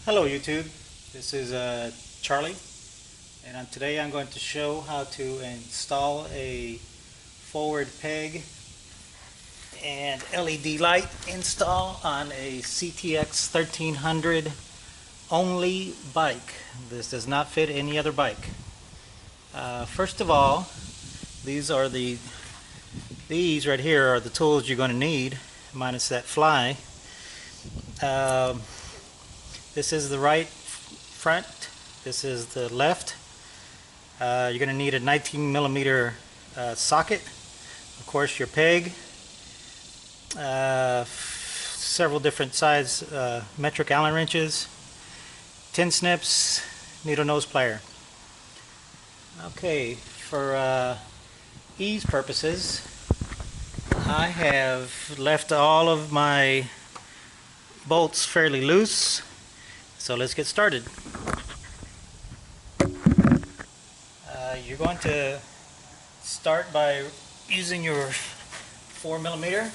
Hello YouTube, this is Charlie, and today I'm going to show how to install a forward peg and LED light install on a CTX1300 only bike. This does not fit any other bike. First of all, these right here are the tools you're going to need, minus that fly. This is the right front, this is the left. You're going to need a 19mm socket, of course your peg, several different size metric Allen wrenches, tin snips, needle nose plier. Okay, for ease purposes, I have left all of my bolts fairly loose. So let's get started. You're going to start by using your 4mm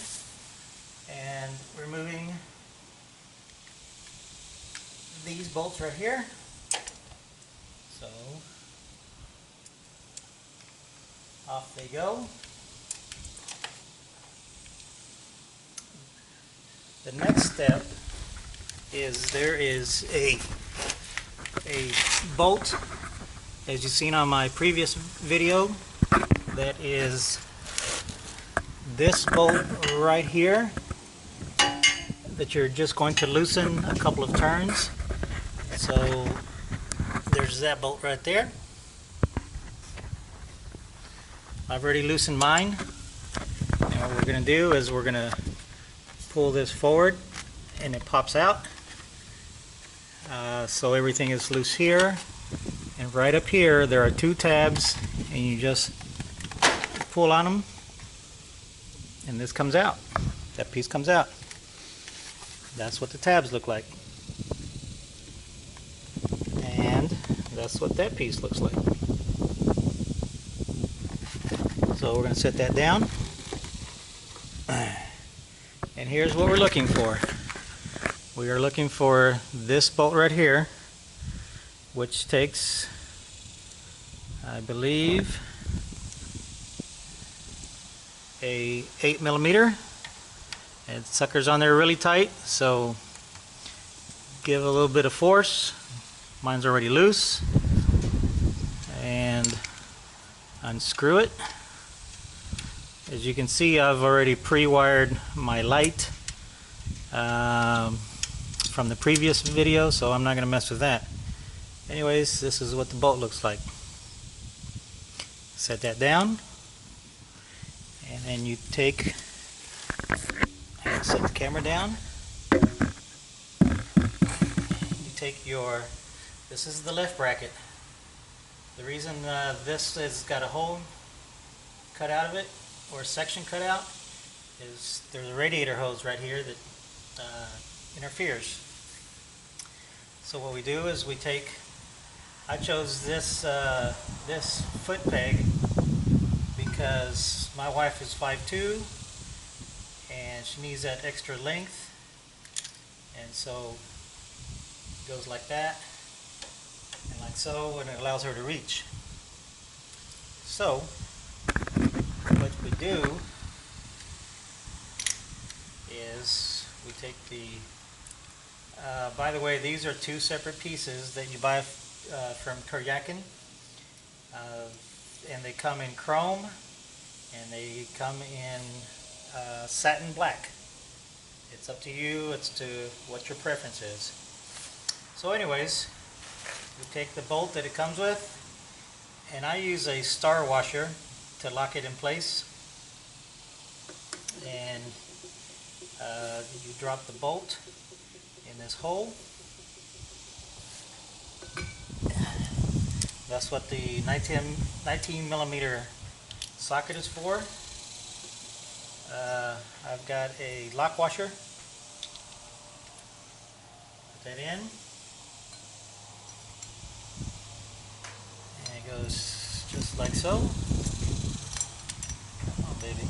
and removing these bolts right here. So off they go. The next step is there is a bolt, as you've seen on my previous video, that is this bolt right here that you're just going to loosen a couple of turns. So there's that bolt right there. I've already loosened mine, and what we're going to do is we're going to pull this forward and it pops out. So everything is loose here, and right up here there are two tabs, and you just pull on them and this comes out. That piece comes out. That's what the tabs look like, and that's what that piece looks like. So we're going to set that down, and here's what we're looking for. We are looking for this bolt right here, which takes, I believe, a 8mm, and sucker's on there really tight, so give a little bit of force. Mine's already loose, and unscrew it. As you can see, I've already pre-wired my light from the previous video, so I'm not going to mess with that. Anyways, this is what the bolt looks like. Set that down, and then you take and set the camera down. You take your, this is the left bracket. The reason this has got a hole cut out of it, or a section cut out, is there's a radiator hose right here that interferes. So what we do is we take, I chose this this foot peg because my wife is 5'2" and she needs that extra length, and so it goes like that and like so, and it allows her to reach. So what we do is we take the, by the way, these are two separate pieces that you buy from Kuryakyn, and they come in chrome and they come in satin black. It's up to you, it's to what your preference is. So anyways, we take the bolt that it comes with, and I use a star washer to lock it in place, and you drop the bolt in this hole. That's what the 19mm socket is for. I've got a lock washer. Put that in, and it goes just like so. Come on, baby.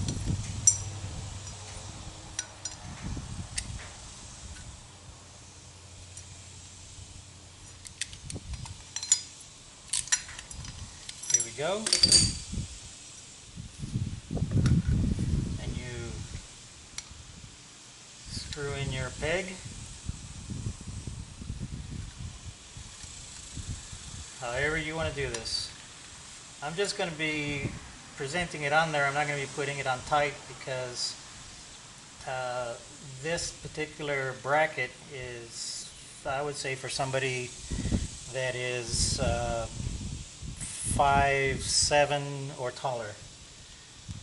go. And you screw in your peg. However you want to do this. I'm just going to be presenting it on there. I'm not going to be putting it on tight because this particular bracket is, I would say, for somebody that is 5'7" or taller.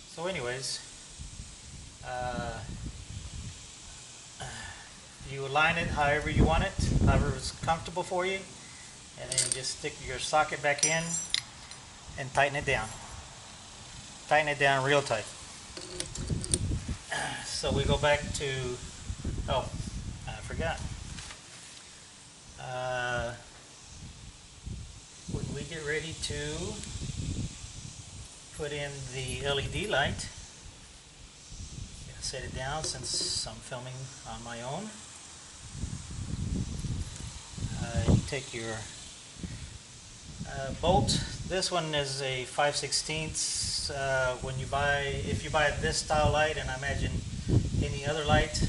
So anyways, you align it however you want it, however is comfortable for you, and then just stick your socket back in and tighten it down. Tighten it down real tight. So we go back to, oh, I forgot. When we get ready to put in the LED light, set it down since I'm filming on my own. You take your bolt. This one is a 5/16. When you buy, if you buy this style light, and I imagine any other light,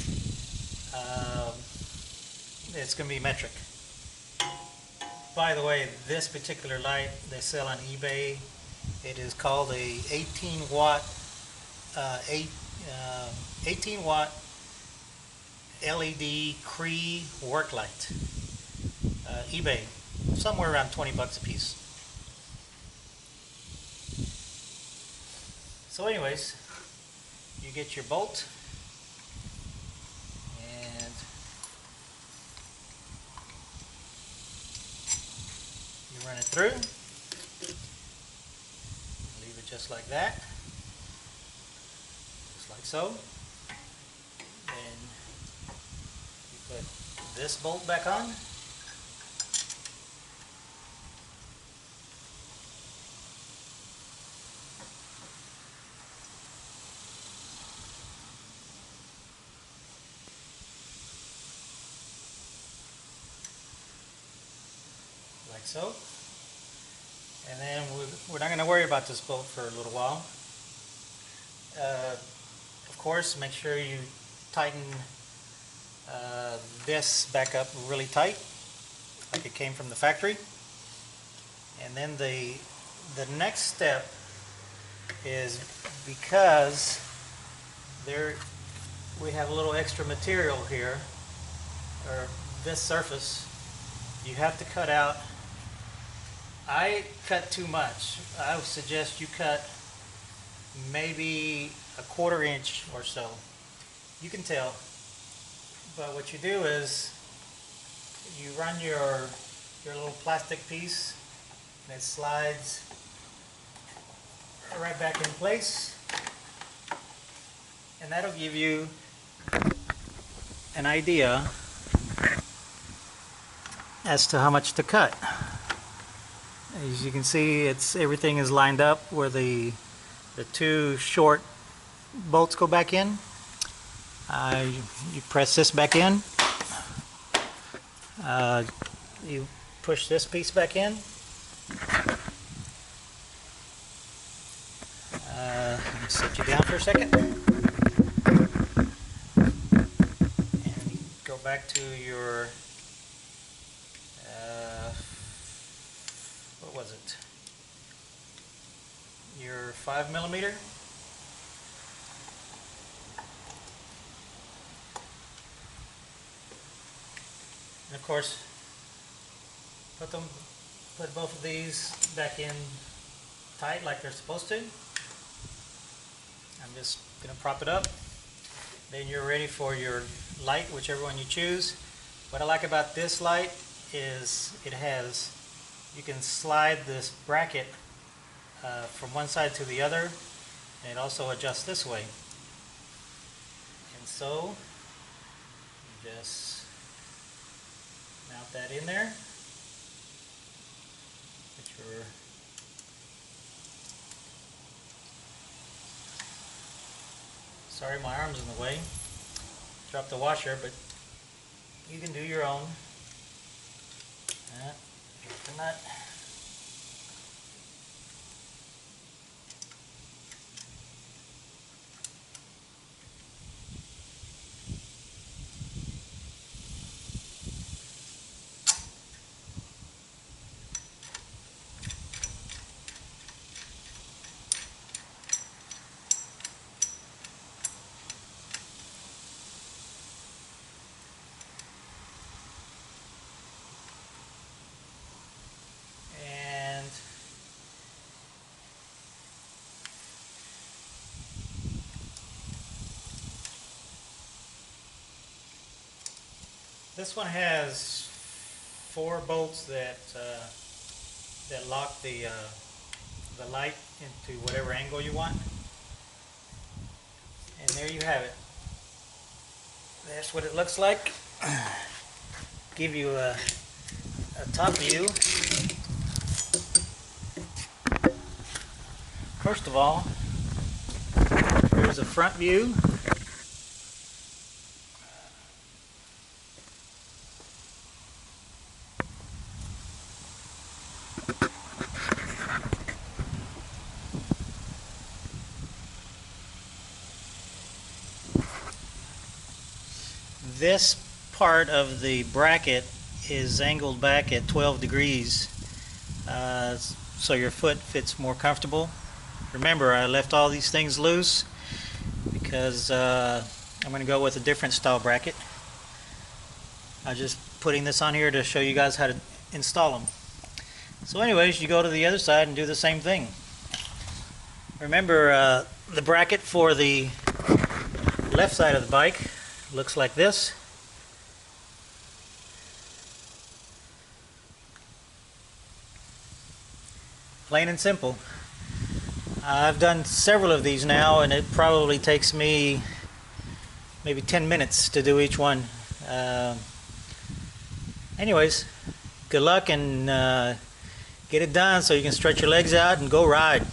it's going to be metric. By the way, this particular light they sell on eBay. It is called a 18 watt LED Cree work light. eBay, somewhere around 20 bucks a piece. So anyways, you get your bolt and you run it through. Leave it just like that. Just like so. Then you put this bolt back on. Like so. And then we're not going to worry about this bolt for a little while. Of course, make sure you tighten this back up really tight, like it came from the factory. And then the next step is, because we have a little extra material here, or this surface, you have to cut out. I cut too much. I would suggest you cut maybe a 1/4 inch or so. You can tell. But what you do is you run your little plastic piece and it slides right back in place, and that'll give you an idea as to how much to cut. As you can see, everything is lined up where the two short bolts go back in. You press this back in. You push this piece back in. Let me set you down for a second. And you go back to your what was it? Your 5mm. And of course, put both of these back in tight like they're supposed to. I'm just going to prop it up. Then you're ready for your light, whichever one you choose. What I like about this light is you can slide this bracket from one side to the other, and it also adjusts this way. And so, just mount that in there. Put your sorry, my arm's in the way. Drop the washer, but you can do your own. Drop the nut. This one has 4 bolts that lock the light into whatever angle you want. And there you have it. That's what it looks like. Give you a top view. First of all, here's a front view. This part of the bracket is angled back at 12 degrees so your foot fits more comfortable. Remember, I left all these things loose because I'm going to go with a different style bracket. I'm just putting this on here to show you guys how to install them. So anyways, you go to the other side and do the same thing. Remember, the bracket for the left side of the bike looks like this. Plain and simple. I've done several of these now, and it probably takes me maybe 10 minutes to do each one. Anyways, good luck, and get it done so you can stretch your legs out and go ride.